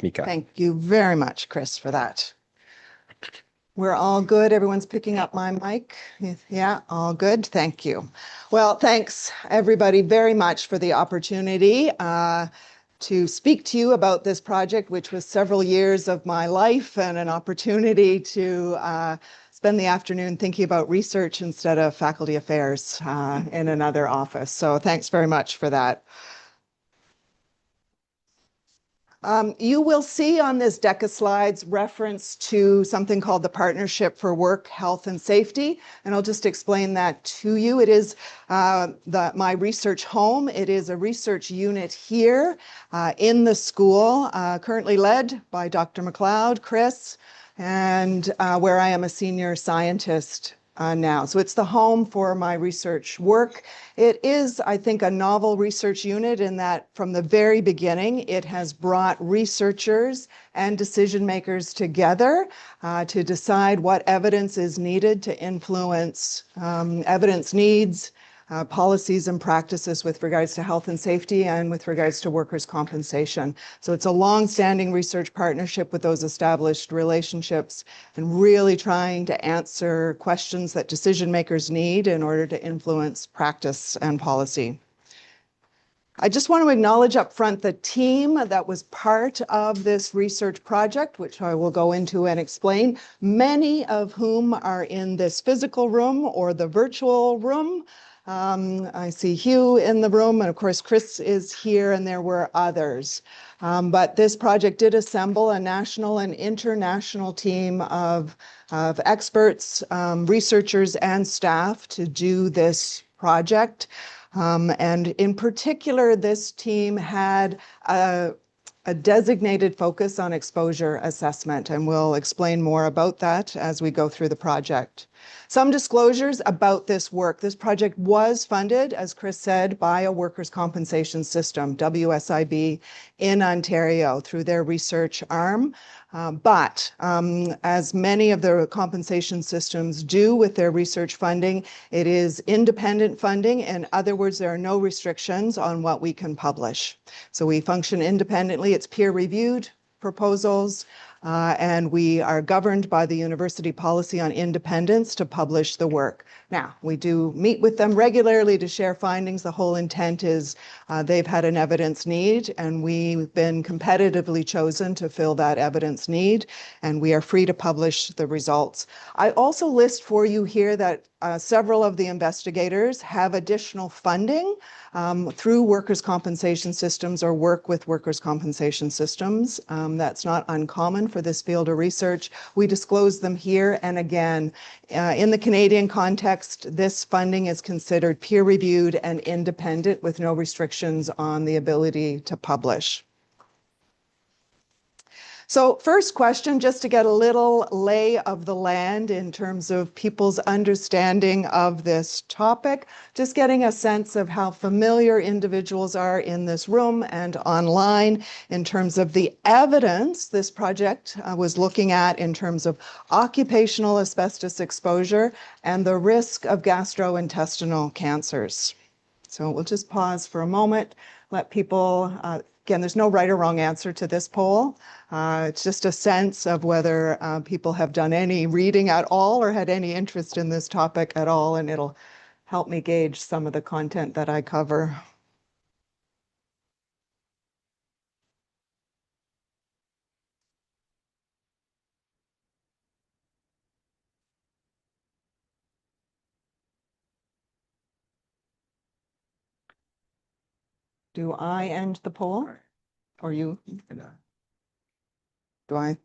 Mieke. Thank you very much, Chris, for that. We're all good. Everyone's picking up my mic. Yeah, all good. Thank you. Well, thanks everybody very much for the opportunity to speak to you about this project, which was several years of my life and an opportunity to spend the afternoon thinking about research instead of faculty affairs in another office. So thanks very much for that. You will see on this deck of slides reference to something called the Partnership for Work, Health and Safety, and I'll just explain that to you. It is my research home. It is a research unit here in the school, currently led by Dr. McLeod, Chris, and where I am a senior scientist now. So it's the home for my research work. It is, I think, a novel research unit in that from the very beginning, it has brought researchers and decision makers together to decide what evidence is needed to influence evidence needs, policies and practices with regards to health and safety and with regards to workers' compensation. So it's a long-standing research partnership with those established relationships and really trying to answer questions that decision makers need in order to influence practice and policy. I just want to acknowledge up front the team that was part of this research project, which I will go into and explain, many of whom are in this physical room or the virtual room. I see Hugh in the room, and of course Chris is here, and there were others. But this project did assemble a national and international team of experts, researchers, and staff to do this project. And in particular, this team had a designated focus on exposure assessment, and we'll explain more about that as we go through the project. Some disclosures about this work. This project was funded, as Chris said, by a workers' compensation system, WSIB, in Ontario through their research arm. But as many of the compensation systems do with their research funding, it is independent funding. In other words, there are no restrictions on what we can publish. So we function independently. It's peer-reviewed proposals, and we are governed by the university policy on independence to publish the work. Now, we do meet with them regularly to share findings. The whole intent is they've had an evidence need, and we've been competitively chosen to fill that evidence need, and we are free to publish the results. I also list for you here that several of the investigators have additional funding through workers' compensation systems or work with workers' compensation systems. That's not uncommon for this field of research. We disclose them here, and again, in the Canadian context, this funding is considered peer-reviewed and independent with no restrictions on the ability to publish. So first question, just to get a little lay of the land in terms of people's understanding of this topic, just getting a sense of how familiar individuals are in this room and online in terms of the evidence this project was looking at in terms of occupational asbestos exposure and the risk of gastrointestinal cancers. So we'll just pause for a moment, let people, again, there's no right or wrong answer to this poll. It's just a sense of whether people have done any reading at all or had any interest in this topic at all, and it'll help me gauge some of the content that I cover. Do I end the poll? Or you? Do I?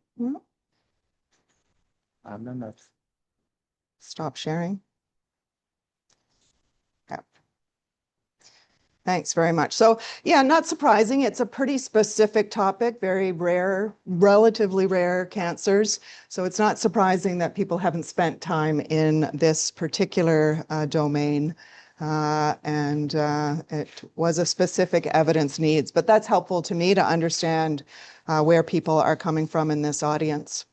Stop sharing. Yeah. Thanks very much. So yeah, not surprising. It's a pretty specific topic, very rare, relatively rare cancers. So it's not surprising that people haven't spent time in this particular domain. It was a specific evidence needs, but that's helpful to me to understand where people are coming from in this audience.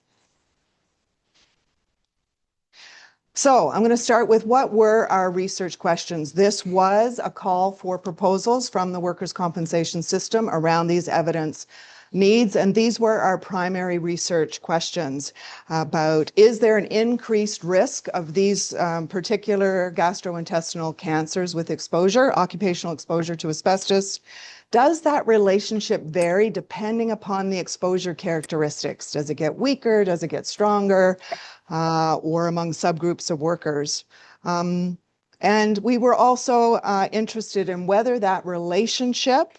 So I'm going to start with what were our research questions. This was a call for proposals from the workers' compensation system around these evidence needs. And these were our primary research questions about, is there an increased risk of these particular gastrointestinal cancers with exposure, occupational exposure to asbestos? Does that relationship vary depending upon the exposure characteristics? Does it get weaker? Does it get stronger? Or among subgroups of workers? And we were also interested in whether that relationship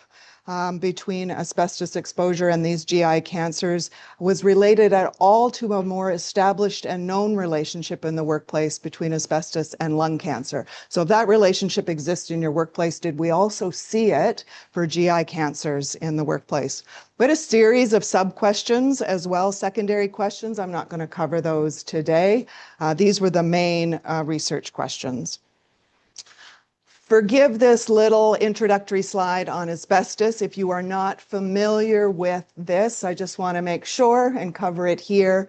between asbestos exposure and these GI cancers was related at all to a more established and known relationship in the workplace between asbestos and lung cancer. So if that relationship exists in your workplace, did we also see it for GI cancers in the workplace? We had a series of sub-questions as well, secondary questions. I'm not going to cover those today. These were the main research questions. Forgive this little introductory slide on asbestos. If you are not familiar with this, I just want to make sure and cover it here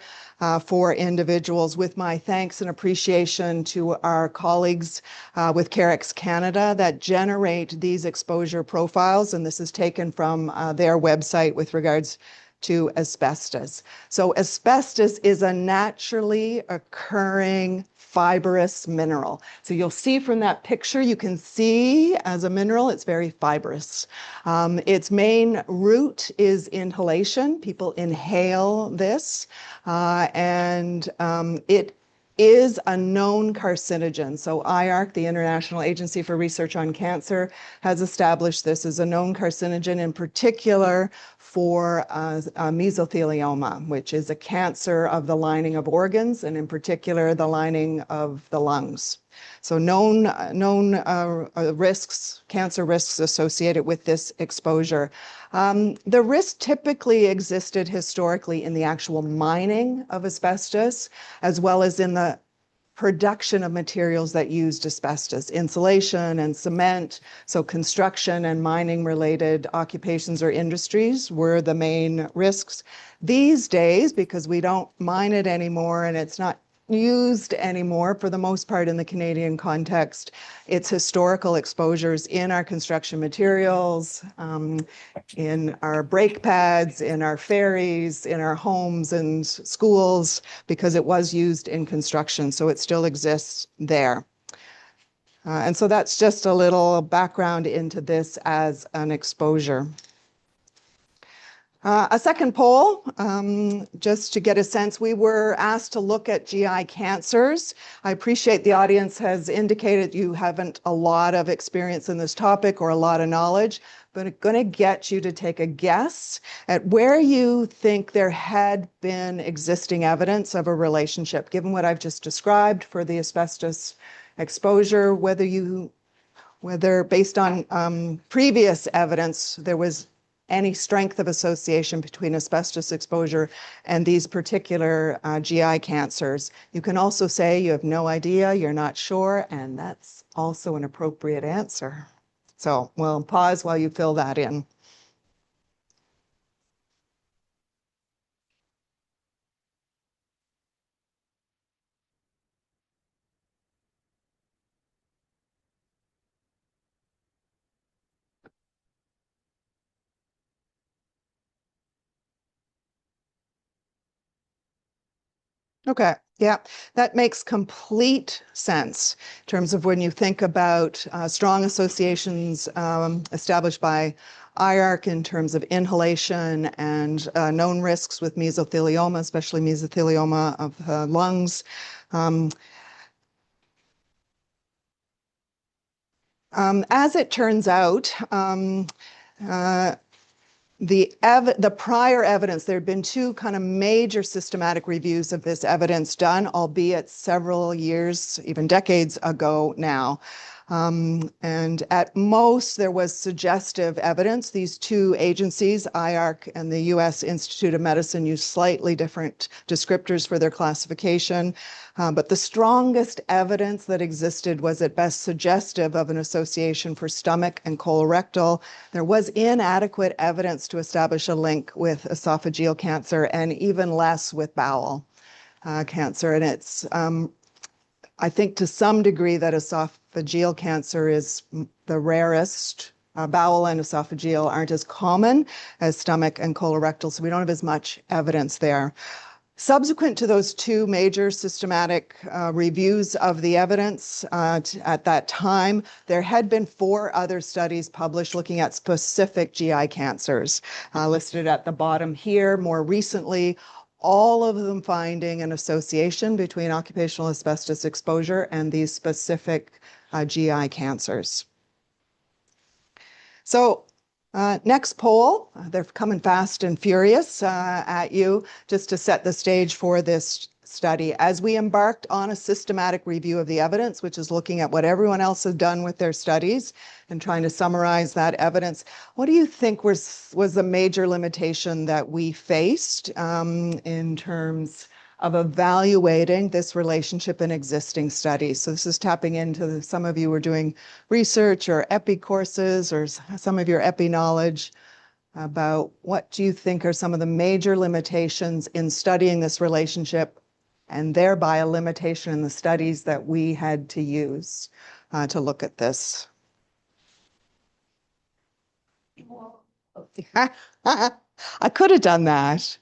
for individuals, with my thanks and appreciation to our colleagues with Carex Canada that generate these exposure profiles. And this is taken from their website with regards to asbestos. So asbestos is a naturally occurring fibrous mineral. So you'll see from that picture, you can see as a mineral, it's very fibrous. Its main route is inhalation. People inhale this, and it is a known carcinogen. So IARC, the International Agency for Research on Cancer, has established this as a known carcinogen, in particular for mesothelioma, which is a cancer of the lining of organs, and in particular the lining of the lungs. So known risks, cancer risks associated with this exposure. The risk typically existed historically in the actual mining of asbestos, as well as in the production of materials that used asbestos, insulation and cement. So construction and mining related occupations or industries were the main risks. These days, because we don't mine it anymore and it's not used anymore for the most part in the Canadian context, its historical exposures in our construction materials, in our brake pads, in our ferries, in our homes and schools, because it was used in construction, so it still exists there. And so that's just a little background into this as an exposure. A second poll, just to get a sense, we were asked to look at GI cancers. I appreciate the audience has indicated you haven't a lot of experience in this topic or a lot of knowledge, but I'm going to get you to take a guess at where you think there had been existing evidence of a relationship, given what I've just described for the asbestos exposure, whether based on previous evidence there was any strength of association between asbestos exposure and these particular GI cancers. You can also say you have no idea, you're not sure, and that's also an appropriate answer. So we'll pause while you fill that in. Okay, yeah, that makes complete sense in terms of when you think about strong associations established by IARC in terms of inhalation and known risks with mesothelioma, especially mesothelioma of the lungs. As it turns out, the prior evidence, there had been two kind of major systematic reviews of this evidence done, albeit several years, even decades ago now. And at most, there was suggestive evidence. These two agencies, IARC and the US Institute of Medicine, use slightly different descriptors for their classification. But the strongest evidence that existed was at best suggestive of an association for stomach and colorectal. There was inadequate evidence to establish a link with esophageal cancer, and even less with bowel cancer. And it's I think to some degree that esophageal cancer is the rarest bowel and esophageal aren't as common as stomach and colorectal, so we don't have as much evidence there. Subsequent to those two major systematic reviews of the evidence at that time, there had been 4 other studies published looking at specific GI cancers, listed at the bottom here. More recently, all of them finding an association between occupational asbestos exposure and these specific GI cancers. So next poll, they're coming fast and furious at you just to set the stage for this study. As we embarked on a systematic review of the evidence, which is looking at what everyone else has done with their studies and trying to summarize that evidence, what do you think was the major limitation that we faced in terms of evaluating this relationship in existing studies? So this is tapping into some of you were doing research or epi courses or some of your epi knowledge about what do you think are some of the major limitations in studying this relationship, and thereby a limitation in the studies that we had to use to look at this. I could have done that.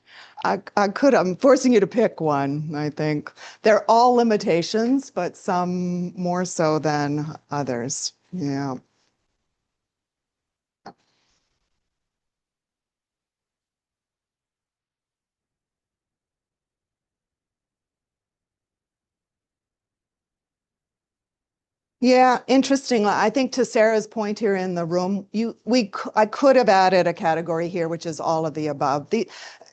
I could. I'm forcing you to pick one, I think. They're all limitations, but some more so than others. Yeah. Yeah, interesting. I think to Sarah's point here in the room, I could have added a category here, which is all of the above.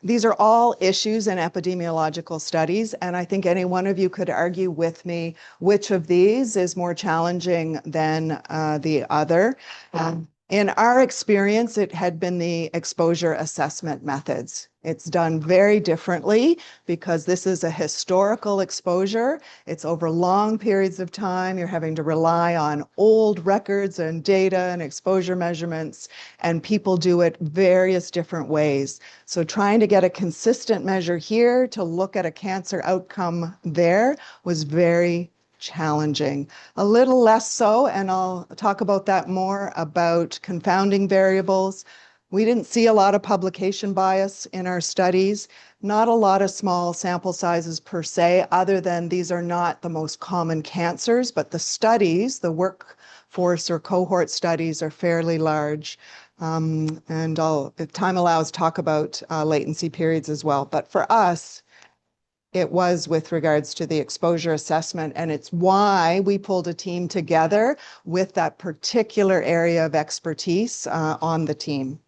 These are all issues in epidemiological studies, and I think any one of you could argue with me which of these is more challenging than the other. In our experience, it had been the exposure assessment methods. It's done very differently because this is a historical exposure. It's over long periods of time. You're having to rely on old records and data and exposure measurements, and people do it various different ways. So trying to get a consistent measure here to look at a cancer outcome there was very challenging. A little less so, and I'll talk about that more, about confounding variables. We didn't see a lot of publication bias in our studies, not a lot of small sample sizes per se, other than these are not the most common cancers, but the studies, the workforce or cohort studies, are fairly large. And I'll, if time allows, talk about latency periods as well. But for us, it was with regards to the exposure assessment, and it's why we pulled a team together with that particular area of expertise on the team.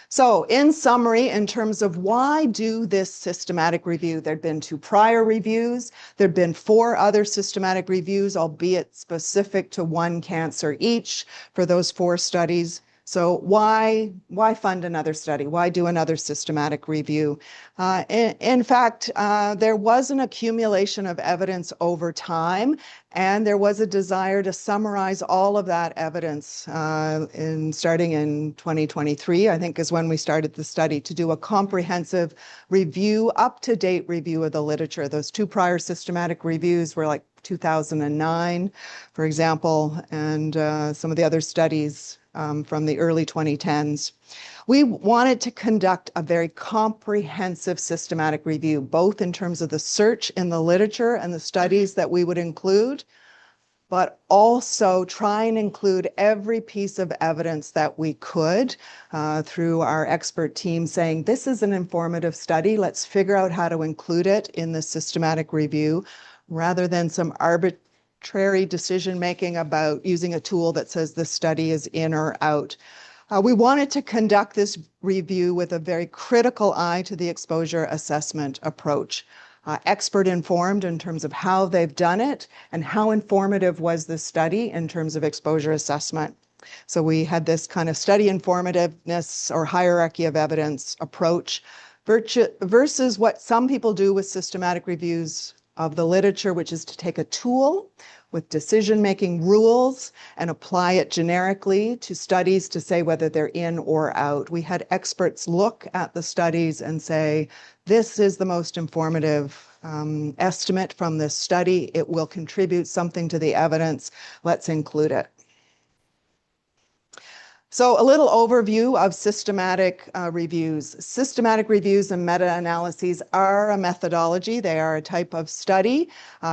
So in summary, in terms of why do this systematic review, there'd been 2 prior reviews, there'd been 4 other systematic reviews, albeit specific to one cancer each for those 4 studies. So why fund another study? Why do another systematic review? In fact, there was an accumulation of evidence over time, and there was a desire to summarize all of that evidence starting in 2023, I think is when we started the study, to do a comprehensive review, up-to-date review of the literature. Those 2 prior systematic reviews were like 2009, for example, and some of the other studies from the early 2010s. We wanted to conduct a very comprehensive systematic review, both in terms of the search in the literature and the studies that we would include, but also try and include every piece of evidence that we could through our expert team saying, this is an informative study, let's figure out how to include it in the systematic review, rather than some arbitrary decision-making about using a tool that says this study is in or out. We wanted to conduct this review with a very critical eye to the exposure assessment approach. Expert informed in terms of how they've done it and how informative was this study in terms of exposure assessment. So we had this kind of study informativeness or hierarchy of evidence approach versus what some people do with systematic reviews of the literature, which is to take a tool with decision-making rules and apply it generically to studies to say whether they're in or out. We had experts look at the studies and say, this is the most informative estimate from this study. It will contribute something to the evidence. Let's include it. So a little overview of systematic reviews. Systematic reviews and meta-analyses are a methodology. They are a type of study.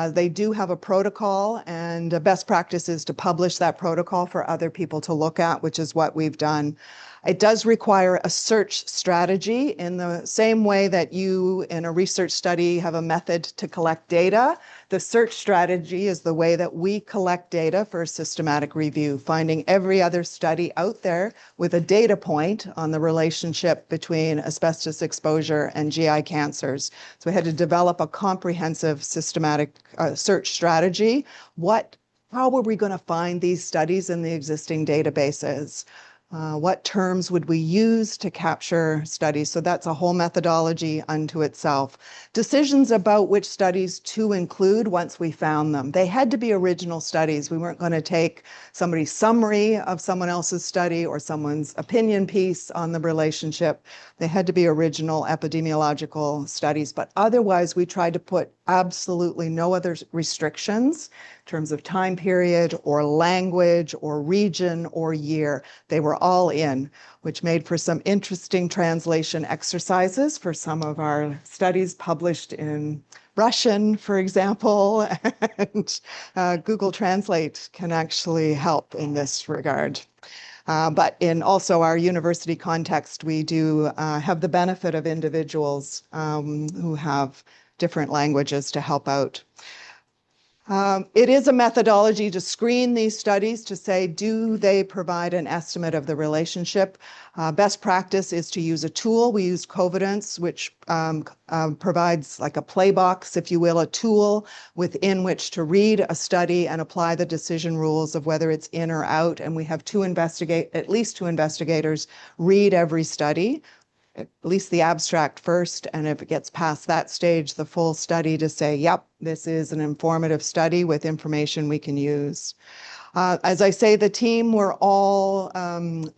They do have a protocol, and best practice is to publish that protocol for other people to look at, which is what we've done. It does require a search strategy in the same way that you in a research study have a method to collect data. The search strategy is the way that we collect data for systematic review, finding every other study out there with a data point on the relationship between asbestos exposure and GI cancers. So we had to develop a comprehensive systematic search strategy. How were we going to find these studies in the existing databases? What terms would we use to capture studies? So that's a whole methodology unto itself. Decisions about which studies to include once we found them. They had to be original studies. We weren't going to take somebody's summary of someone else's study or someone's opinion piece on the relationship. They had to be original epidemiological studies, but otherwise we tried to put absolutely no other restrictions in terms of time period or language or region or year. They were all in, which made for some interesting translation exercises for some of our studies published in Russian, for example, and Google Translate can actually help in this regard. But in also our university context, we do have the benefit of individuals who have different languages to help out. It is a methodology to screen these studies to say, do they provide an estimate of the relationship? Best practice is to use a tool. We use Covidence, which provides like a play box, if you will, a tool within which to read a study and apply the decision rules of whether it's in or out. And we have at least two investigators read every study, at least the abstract first, and if it gets past that stage, the full study to say, yep, this is an informative study with information we can use. As I say, the team were all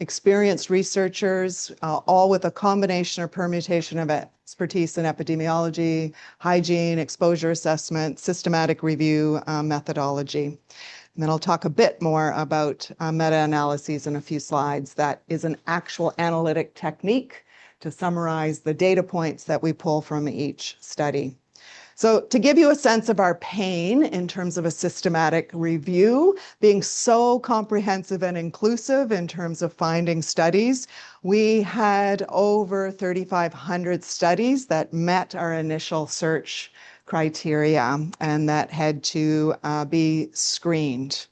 experienced researchers, all with a combination or permutation of expertise in epidemiology, hygiene, exposure assessment, systematic review methodology. And then I'll talk a bit more about meta-analyses in a few slides. That is an actual analytic technique to summarize the data points that we pull from each study. So to give you a sense of our pain in terms of a systematic review, being so comprehensive and inclusive in terms of finding studies, we had over 3,500 studies that met our initial search criteria and that had to be screened.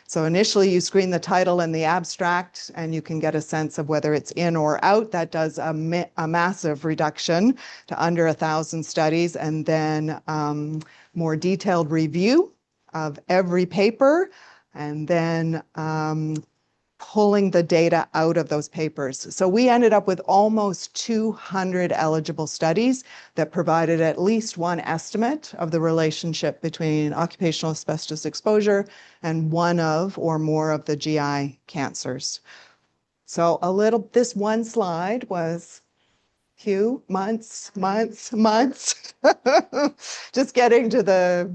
So initially you screen the title and the abstract and you can get a sense of whether it's in or out. That does a massive reduction to under 1,000 studies, and then more detailed review of every paper, and then pulling the data out of those papers. So we ended up with almost 200 eligible studies that provided at least one estimate of the relationship between occupational asbestos exposure and one of or more of the GI cancers. So this one slide was few months, just getting to the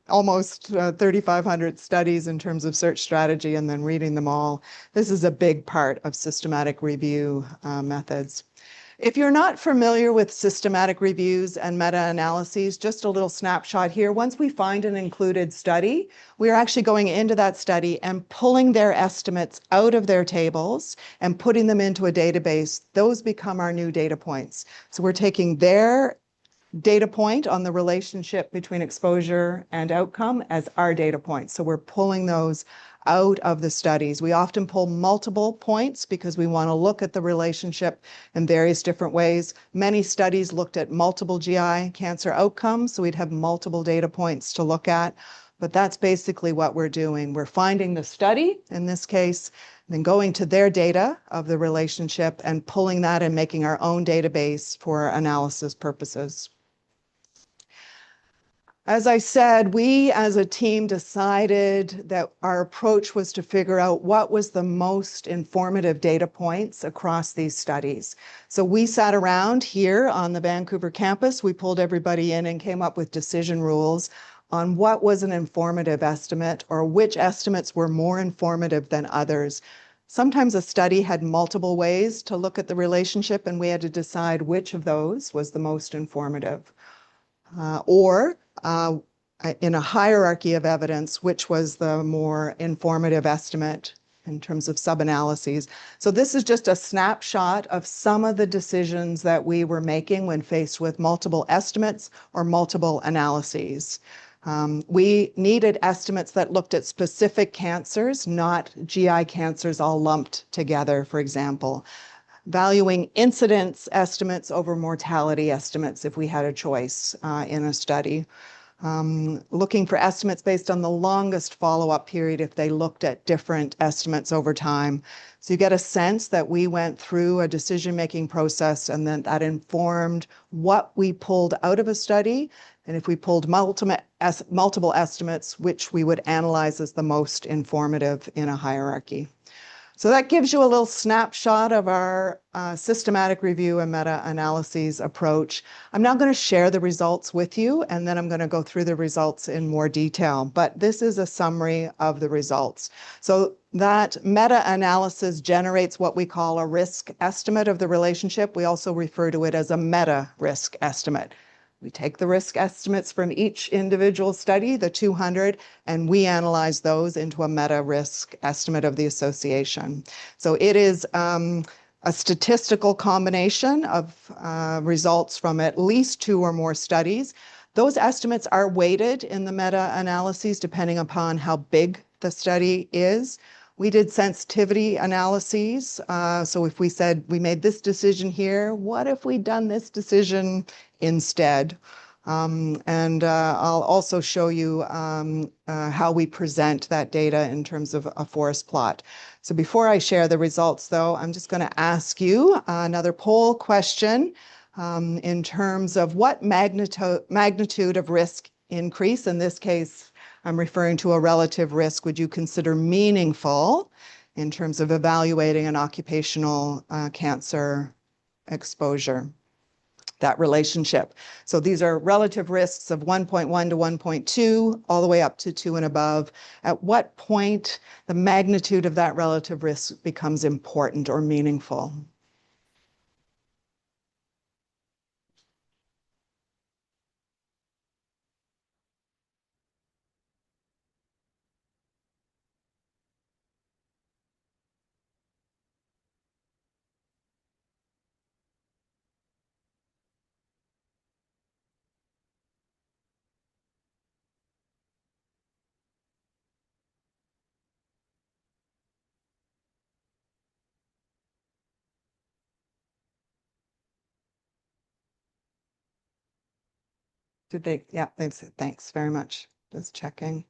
almost 3,500 studies in terms of search strategy and then reading them all. This is a big part of systematic review methods. If you're not familiar with systematic reviews and meta-analyses, just a little snapshot here. Once we find an included study, we're actually going into that study and pulling their estimates out of their tables and putting them into a database. Those become our new data points. So we're taking their data point on the relationship between exposure and outcome as our data points. So we're pulling those out of the studies. We often pull multiple points because we want to look at the relationship in various different ways. Many studies looked at multiple GI cancer outcomes, so we'd have multiple data points to look at. But that's basically what we're doing. We're finding the study, in this case, then going to their data of the relationship and pulling that and making our own database for analysis purposes. As I said, we as a team decided that our approach was to figure out what was the most informative data points across these studies. So we sat around here on the Vancouver campus, we pulled everybody in and came up with decision rules on what was an informative estimate or which estimates were more informative than others. Sometimes a study had multiple ways to look at the relationship, and we had to decide which of those was the most informative. Or in a hierarchy of evidence, which was the more informative estimate in terms of sub-analyses. So this is just a snapshot of some of the decisions that we were making when faced with multiple estimates or multiple analyses. We needed estimates that looked at specific cancers, not GI cancers all lumped together, for example. Valuing incidence estimates over mortality estimates if we had a choice in a study. Looking for estimates based on the longest follow-up period if they looked at different estimates over time. So you get a sense that we went through a decision-making process and then that informed what we pulled out of a study. And if we pulled multiple estimates, which we would analyze as the most informative in a hierarchy. So that gives you a little snapshot of our systematic review and meta-analyses approach. I'm now going to share the results with you, and then I'm going to go through the results in more detail. But this is a summary of the results. So that meta-analysis generates what we call a risk estimate of the relationship. We also refer to it as a meta-risk estimate. We take the risk estimates from each individual study, the 200, and we analyze those into a meta-risk estimate of the association. So it is a statistical combination of results from at least 2 or more studies. Those estimates are weighted in the meta-analyses depending upon how big the study is. We did sensitivity analyses. So if we said we made this decision here, what if we'd done this decision instead? I'll also show you how we present that data in terms of a forest plot. So before I share the results, though, I'm just going to ask you another poll question in terms of what magnitude of risk increase, in this case, I'm referring to a relative risk, would you consider meaningful in terms of evaluating an occupational cancer exposure, that relationship? So these are relative risks of 1.1 to 1.2, all the way up to 2 and above. At what point the magnitude of that relative risk becomes important or meaningful? Did they? Yeah, thanks very much. Just checking.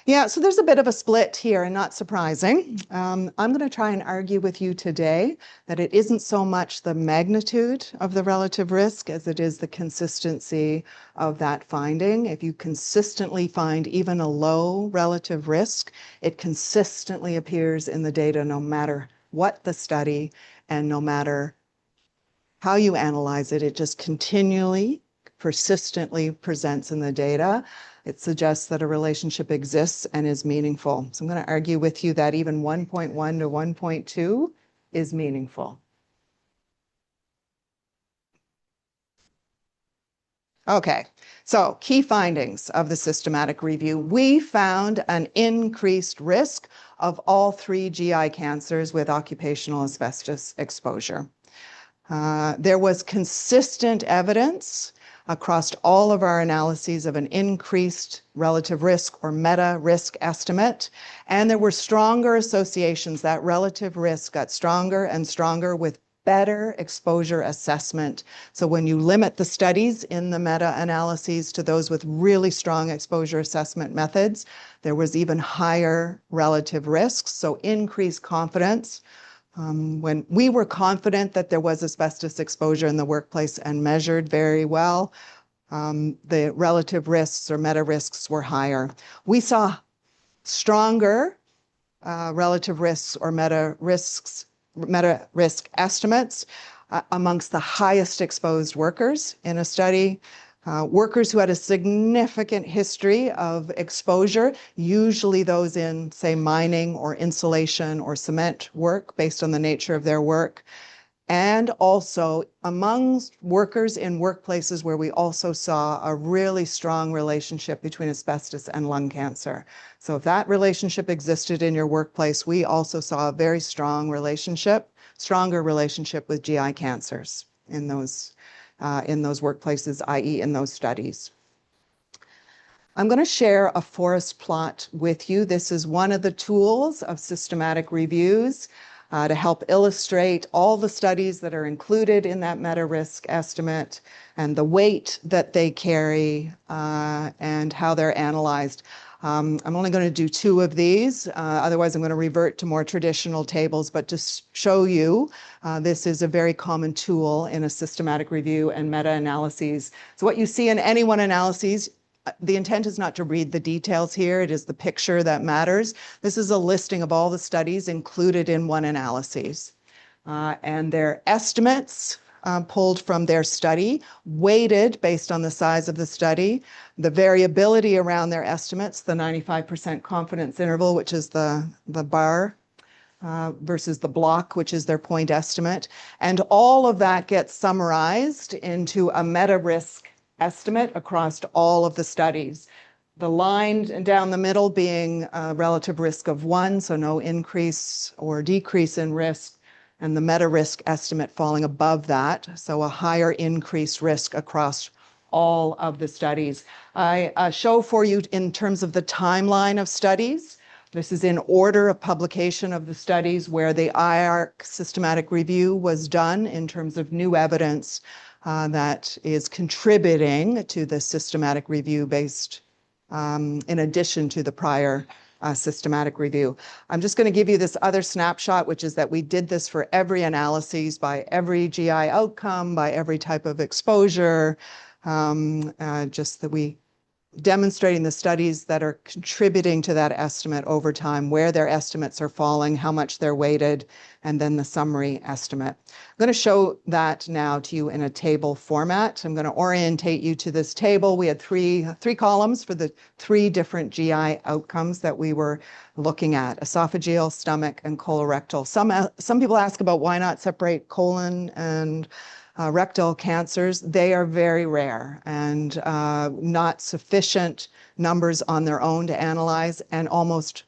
Yeah, so there's a bit of a split here, and not surprising. I'm going to try and argue with you today that it isn't so much the magnitude of the relative risk as it is the consistency of that finding. If you consistently find even a low relative risk, it consistently appears in the data no matter what the study and no matter how you analyze it, it just continually persistently presents in the data. It suggests that a relationship exists and is meaningful. So I'm going to argue with you that even 1.1 to 1.2 is meaningful. Okay, so key findings of the systematic review. We found an increased risk of all 3 GI cancers with occupational asbestos exposure. There was consistent evidence across all of our analyses of an increased relative risk or meta-risk estimate, and there were stronger associations. That relative risk got stronger and stronger with better exposure assessment. So when you limit the studies in the meta-analyses to those with really strong exposure assessment methods, there was even higher relative risks, so increased confidence. When we were confident that there was asbestos exposure in the workplace and measured very well, the relative risks or meta risks were higher. We saw stronger relative risks or meta risk estimates amongst the highest exposed workers in a study. Workers who had a significant history of exposure, usually those in, say, mining or insulation or cement work based on the nature of their work. And also among workers in workplaces where we also saw a really strong relationship between asbestos and lung cancer. So if that relationship existed in your workplace, we also saw a very strong relationship, stronger relationship with GI cancers in those workplaces, i.e. in those studies. I'm going to share a forest plot with you. This is one of the tools of systematic reviews to help illustrate all the studies that are included in that meta-risk estimate and the weight that they carry and how they're analyzed. I'm only going to do 2 of these, otherwise I'm going to revert to more traditional tables, but to show you, this is a very common tool in a systematic review and meta-analyses. So what you see in any one analyses, the intent is not to read the details here, it is the picture that matters. This is a listing of all the studies included in one analysis. And their estimates pulled from their study, weighted based on the size of the study, the variability around their estimates, the 95% confidence interval, which is the bar, versus the block, which is their point estimate. And all of that gets summarized into a meta-risk estimate across all of the studies. The line down the middle being a relative risk of 1, so no increase or decrease in risk, and the meta-risk estimate falling above that, so a higher increased risk across all of the studies. I show for you in terms of the timeline of studies. This is in order of publication of the studies where the IARC systematic review was done in terms of new evidence that is contributing to the systematic review based in addition to the prior systematic review. I'm just going to give you this other snapshot, which is that we did this for every analysis by every GI outcome, by every type of exposure, just that we demonstrating the studies that are contributing to that estimate over time, where their estimates are falling, how much they're weighted, and then the summary estimate. I'm going to show that now to you in a table format. I'm going to orientate you to this table. We had three columns for the 3 different GI outcomes that we were looking at: esophageal, stomach, and colorectal. Some people ask about why not separate colon and rectal cancers. They are very rare and not sufficient numbers on their own to analyze, and almost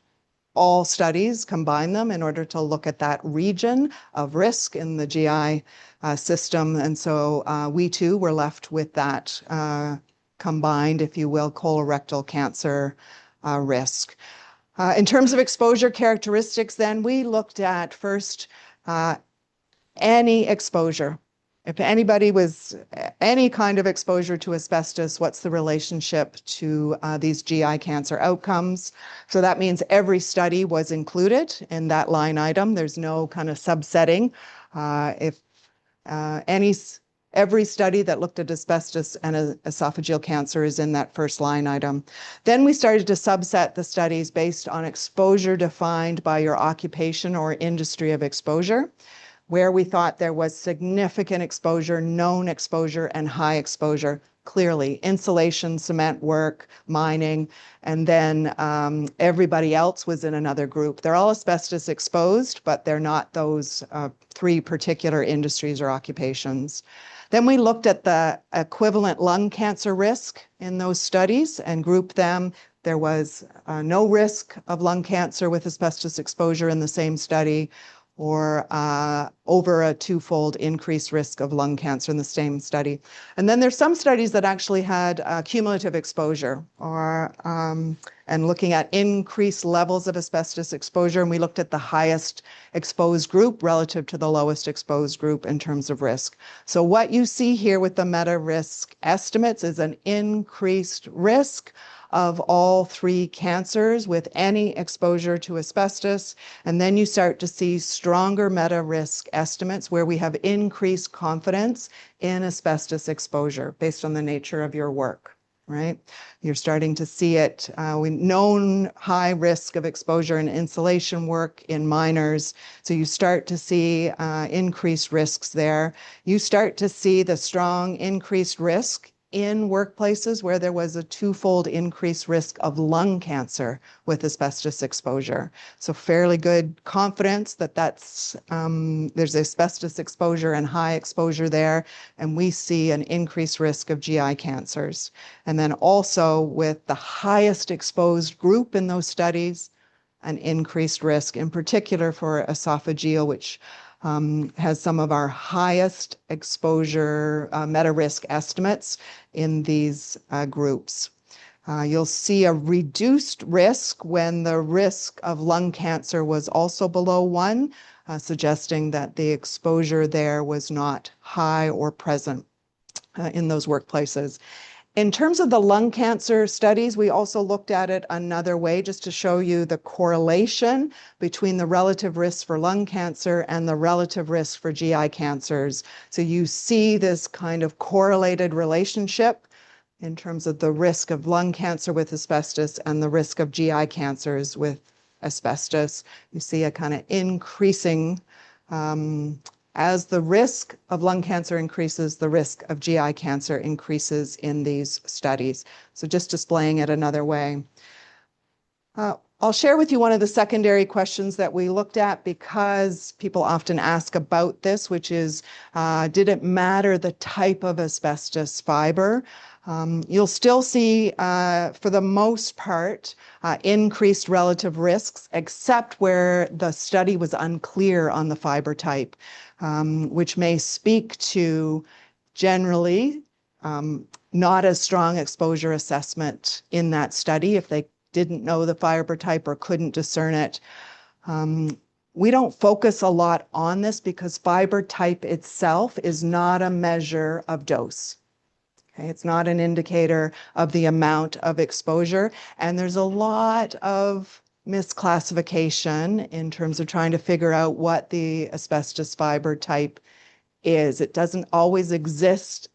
all studies combine them in order to look at that region of risk in the GI system. And so we too were left with that combined, if you will, colorectal cancer risk. In terms of exposure characteristics, then we looked at first any exposure. If anybody was any kind of exposure to asbestos, what's the relationship to these GI cancer outcomes? So that means every study was included in that line item. There's no kind of subsetting. Every study that looked at asbestos and esophageal cancer is in that first line item. Then we started to subset the studies based on exposure defined by your occupation or industry of exposure, where we thought there was significant exposure, known exposure, and high exposure. Clearly, insulation, cement work, mining, and then everybody else was in another group. They're all asbestos exposed, but they're not those 3 particular industries or occupations. Then we looked at the equivalent lung cancer risk in those studies and grouped them. There was no risk of lung cancer with asbestos exposure in the same study, or over a 2-fold increased risk of lung cancer in the same study. And then there's some studies that actually had cumulative exposure, or and looking at increased levels of asbestos exposure, and we looked at the highest exposed group relative to the lowest exposed group in terms of risk. So what you see here with the meta-risk estimates is an increased risk of all 3 cancers with any exposure to asbestos. And then you start to see stronger meta-risk estimates where we have increased confidence in asbestos exposure based on the nature of your work, right? You're starting to see it. We known high risk of exposure in insulation work in miners. So you start to see increased risks there. You start to see the strong increased risk in workplaces where there was a twofold increased risk of lung cancer with asbestos exposure. So fairly good confidence that there's asbestos exposure and high exposure there, and we see an increased risk of GI cancers. And then also with the highest exposed group in those studies, an increased risk, in particular for esophageal, which has some of our highest exposure meta-risk estimates in these groups. You'll see a reduced risk when the risk of lung cancer was also below 1, suggesting that the exposure there was not high or present in those workplaces. In terms of the lung cancer studies, we also looked at it another way just to show you the correlation between the relative risk for lung cancer and the relative risk for GI cancers. So you see this kind of correlated relationship in terms of the risk of lung cancer with asbestos and the risk of GI cancers with asbestos. You see a kind of increasing as the risk of lung cancer increases, the risk of GI cancer increases in these studies. So just displaying it another way. I'll share with you one of the secondary questions that we looked at because people often ask about this, which is, did it matter the type of asbestos fiber? You'll still see, for the most part, increased relative risks, except where the study was unclear on the fiber type, which may speak to generally not as strong exposure assessment in that study if they didn't know the fiber type or couldn't discern it. We don't focus a lot on this because fiber type itself is not a measure of dose. Okay, it's not an indicator of the amount of exposure, and there's a lot of misclassification in terms of trying to figure out what the asbestos fiber type is. It doesn't always exist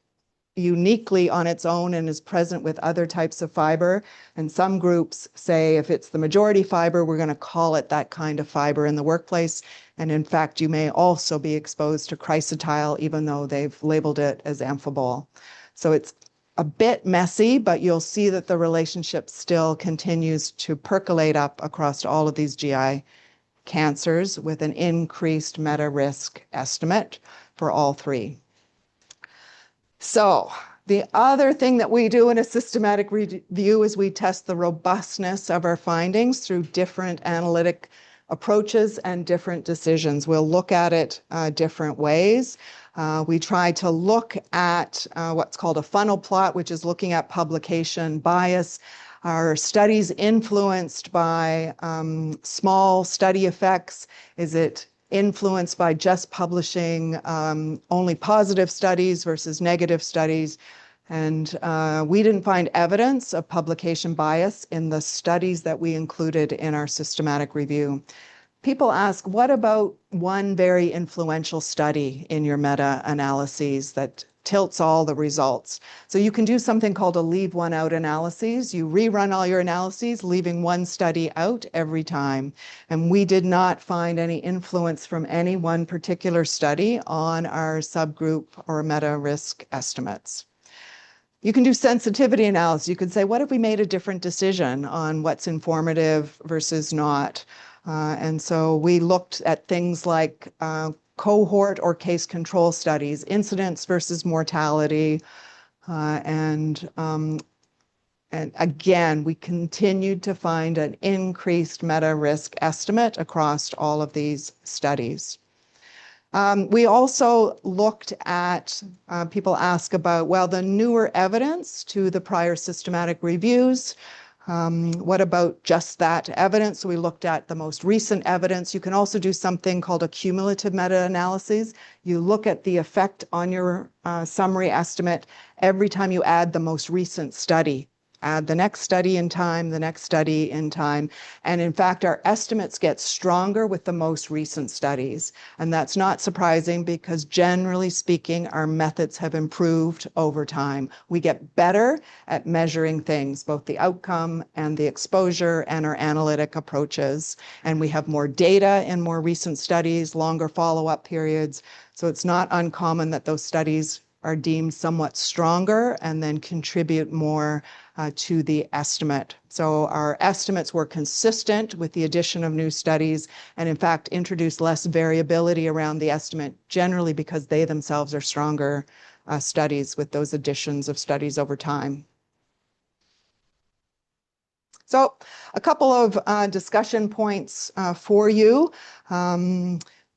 uniquely on its own and is present with other types of fiber. And some groups say if it's the majority fiber, we're going to call it that kind of fiber in the workplace. And in fact, you may also be exposed to chrysotile, even though they've labeled it as amphibole. So it's a bit messy, but you'll see that the relationship still continues to percolate up across all of these GI cancers with an increased meta-risk estimate for all three. So the other thing that we do in a systematic review is we test the robustness of our findings through different analytic approaches and different decisions. We'll look at it different ways. We try to look at what's called a funnel plot, which is looking at publication bias. Are studies influenced by small study effects? Is it influenced by just publishing only positive studies versus negative studies? And we didn't find evidence of publication bias in the studies that we included in our systematic review. People ask, what about one very influential study in your meta-analyses that tilts all the results? So you can do something called a leave one out analysis. You rerun all your analyses, leaving one study out every time. And we did not find any influence from any one particular study on our subgroup or meta-risk estimates. You can do sensitivity analysis. You could say, what if we made a different decision on what's informative versus not? And so we looked at things like cohort or case control studies, incidence versus mortality, and again, we continued to find an increased meta-risk estimate across all of these studies. We also looked at, people ask about, well, the newer evidence to the prior systematic reviews. What about just that evidence? So we looked at the most recent evidence. You can also do something called a cumulative meta-analysis. You look at the effect on your summary estimate every time you add the most recent study. Add the next study in time, the next study in time. And in fact, our estimates get stronger with the most recent studies. And that's not surprising because generally speaking, our methods have improved over time. We get better at measuring things, both the outcome and the exposure and our analytic approaches. And we have more data in more recent studies, longer follow-up periods. So it's not uncommon that those studies are deemed somewhat stronger and then contribute more to the estimate. So our estimates were consistent with the addition of new studies, and in fact introduced less variability around the estimate, generally because they themselves are stronger studies with those additions of studies over time. So a couple of discussion points for you.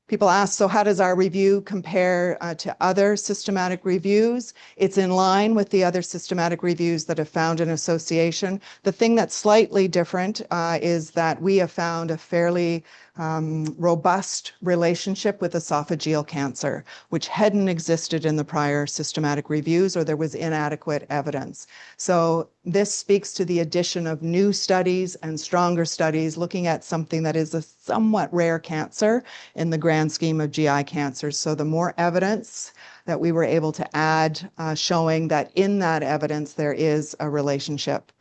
People ask, so how does our review compare to other systematic reviews? It's in line with the other systematic reviews that have found an association. The thing that's slightly different is that we have found a fairly robust relationship with esophageal cancer, which hadn't existed in the prior systematic reviews, or there was inadequate evidence. So this speaks to the addition of new studies and stronger studies looking at something that is a somewhat rare cancer in the grand scheme of GI cancers. So the more evidence that we were able to add, showing that in that evidence there is a relationship.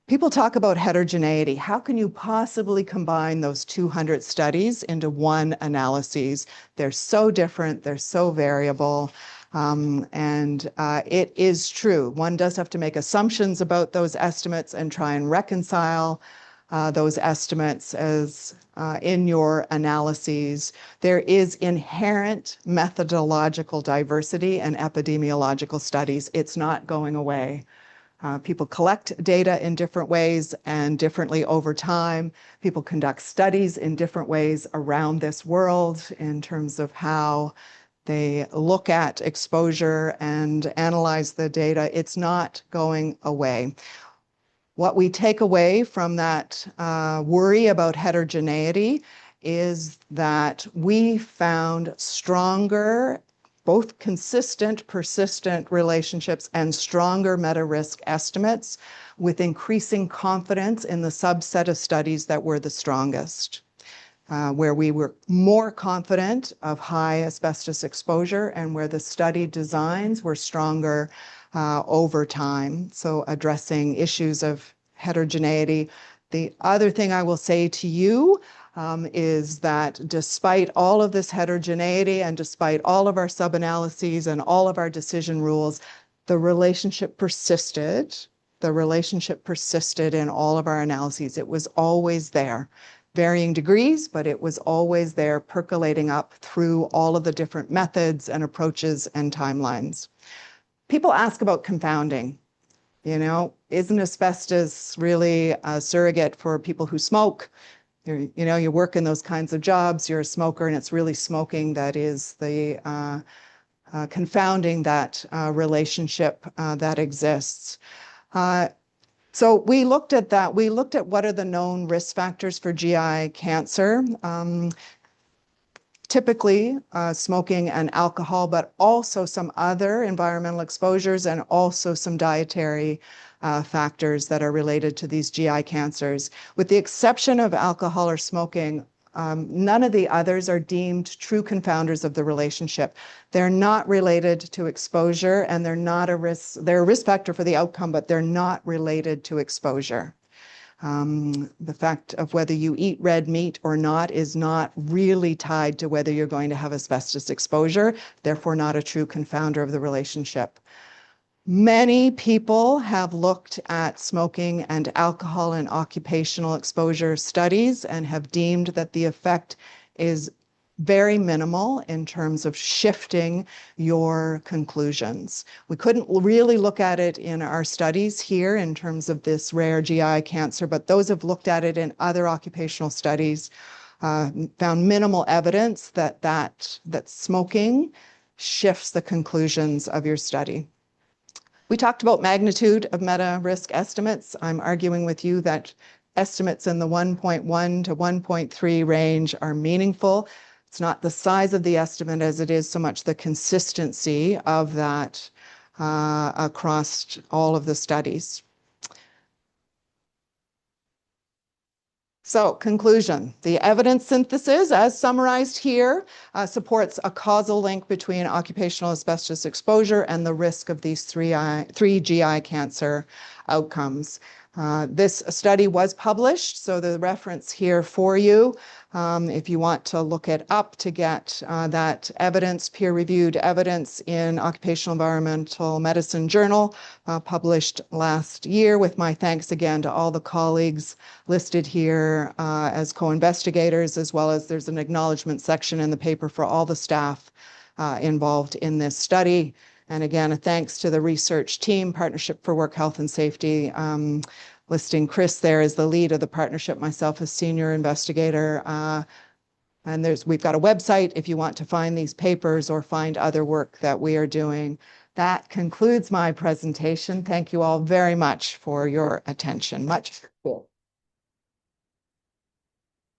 People talk about heterogeneity. How can you possibly combine those 200 studies into one analysis? They're so different, they're so variable. It is true. One does have to make assumptions about those estimates and try and reconcile those estimates as in your analyses. There is inherent methodological diversity in epidemiological studies. It's not going away. People collect data in different ways and differently over time. People conduct studies in different ways around this world in terms of how they look at exposure and analyze the data. It's not going away. What we take away from that worry about heterogeneity is that we found stronger, both consistent, persistent relationships and stronger meta-risk estimates with increasing confidence in the subset of studies that were the strongest, where we were more confident of high asbestos exposure and where the study designs were stronger over time. So addressing issues of heterogeneity. The other thing I will say to you is that despite all of this heterogeneity and despite all of our sub-analyses and all of our decision rules, the relationship persisted. The relationship persisted in all of our analyses. It was always there, varying degrees, but it was always there, percolating up through all of the different methods and approaches and timelines. People ask about confounding. You know, isn't asbestos really a surrogate for people who smoke? You work in those kinds of jobs, you're a smoker, and it's really smoking that is the confounding that relationship that exists. So we looked at that. We looked at what are the known risk factors for GI cancer. Typically smoking and alcohol, but also some other environmental exposures and also some dietary factors that are related to these GI cancers. With the exception of alcohol or smoking, none of the others are deemed true confounders of the relationship. They're not related to exposure, and they're not a risk. They're a risk factor for the outcome, but they're not related to exposure. The fact of whether you eat red meat or not is not really tied to whether you're going to have asbestos exposure, therefore not a true confounder of the relationship. Many people have looked at smoking and alcohol and occupational exposure studies and have deemed that the effect is very minimal in terms of shifting your conclusions. We couldn't really look at it in our studies here in terms of this rare GI cancer, but those have looked at it in other occupational studies, found minimal evidence that smoking shifts the conclusions of your study. We talked about magnitude of meta-risk estimates. I'm arguing with you that estimates in the 1.1 to 1.3 range are meaningful. It's not the size of the estimate as it is so much the consistency of that across all of the studies. So, conclusion. The evidence synthesis, as summarized here, supports a causal link between occupational asbestos exposure and the risk of these three GI cancer outcomes. This study was published, so the reference here for you, if you want to look it up to get that evidence, peer-reviewed evidence in Occupational Environmental Medicine Journal, published last year, with my thanks again to all the colleagues listed here as co-investigators, as well as there's an acknowledgement section in the paper for all the staff involved in this study. And again, a thanks to the research team, Partnership for Work Health and Safety, listing Chris there as the lead of the partnership, myself as senior investigator. And we've got a website if you want to find these papers or find other work that we are doing. That concludes my presentation. Thank you all very much for your attention. Much appreciated.